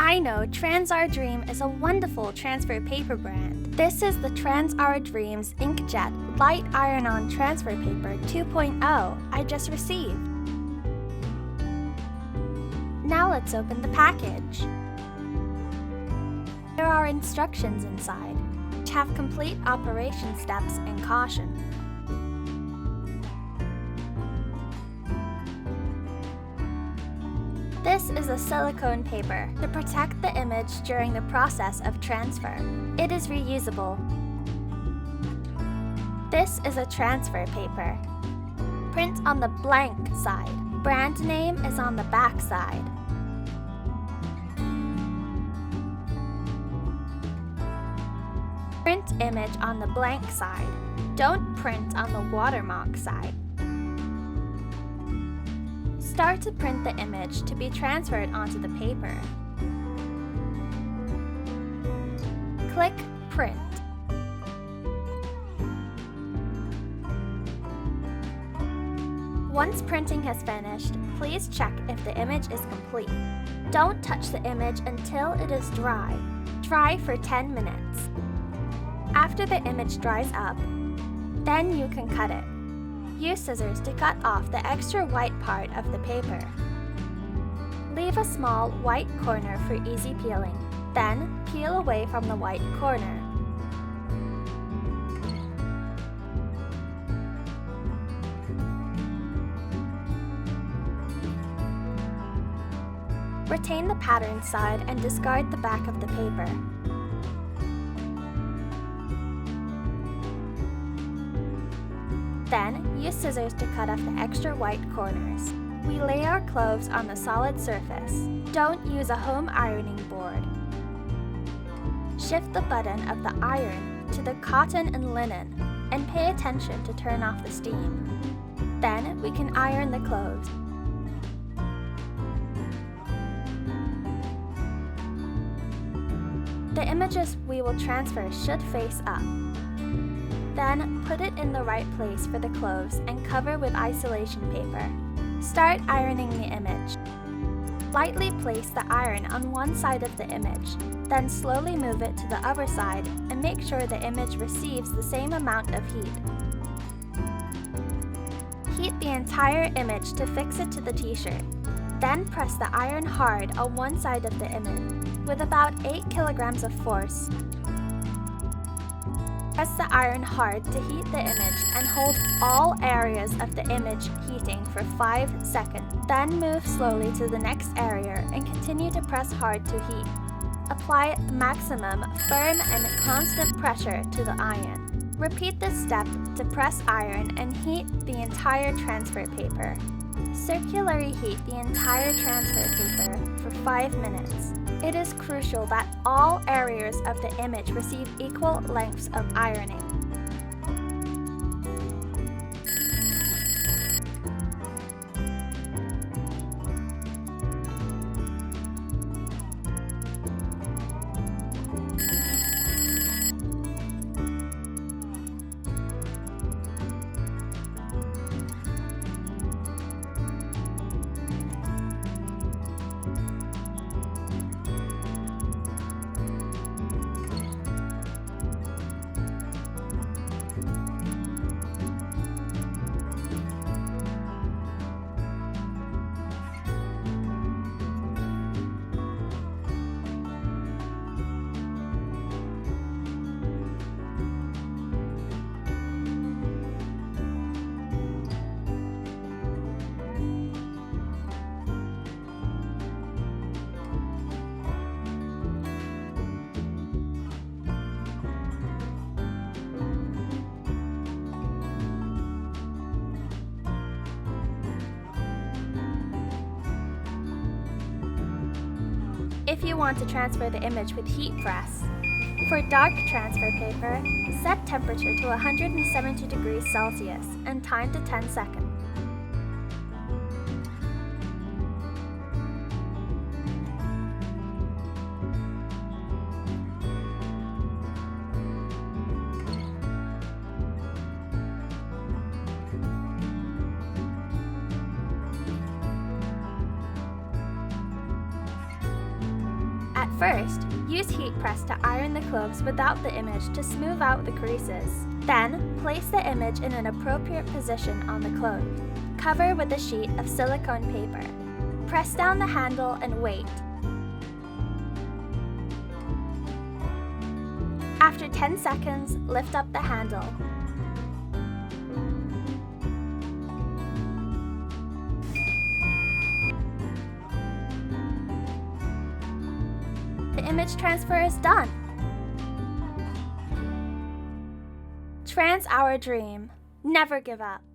I know Trans-R Dream is a wonderful transfer paper brand. This is the Trans-R Dream's Inkjet Light Iron-On Transfer Paper 2.0 I just received. Now let's open the package. There are instructions inside, which have complete operation steps and caution. This is a silicone paper to protect the image during the process of transfer. It is reusable. This is a transfer paper. Print on the blank side. Brand name is on the back side. Print image on the blank side. Don't print on the watermark side. Start to print the image to be transferred onto the paper. Click Print. Once printing has finished, please check if the image is complete. Don't touch the image until it is dry. Dry for 10 minutes. After the image dries up, then you can cut it. Use scissors to cut off the extra white part of the paper. Leave a small white corner for easy peeling. Then, peel away from the white corner. Retain the pattern side and discard the back of the paper. Then, use scissors to cut off the extra white corners. We lay our clothes on the solid surface. Don't use a home ironing board. Shift the button of the iron to the cotton and linen, and pay attention to turn off the steam. Then, we can iron the clothes. The images we will transfer should face up. Then, put it in the right place for the clothes and cover with isolation paper. Start ironing the image. Lightly place the iron on one side of the image, then slowly move it to the other side and make sure the image receives the same amount of heat. Heat the entire image to fix it to the t-shirt. Then press the iron hard on one side of the image with about 8 kilograms of force. Press the iron hard to heat the image and hold all areas of the image heating for 5 seconds. Then move slowly to the next area and continue to press hard to heat. Apply maximum firm and constant pressure to the iron. Repeat this step to press iron and heat the entire transfer paper. Circularly heat the entire transfer paper for 5 minutes. It is crucial that all areas of the image receive equal lengths of ironing. If you want to transfer the image with heat press. For dark transfer paper, set temperature to 170 degrees Celsius and time to 10 seconds. At First, use heat press to iron the clothes without the image to smooth out the creases. Then, place the image in an appropriate position on the cloth. Cover with a sheet of silicone paper. Press down the handle and wait. After 10 seconds, lift up the handle. The image transfer is done. Trans our dream. Never give up.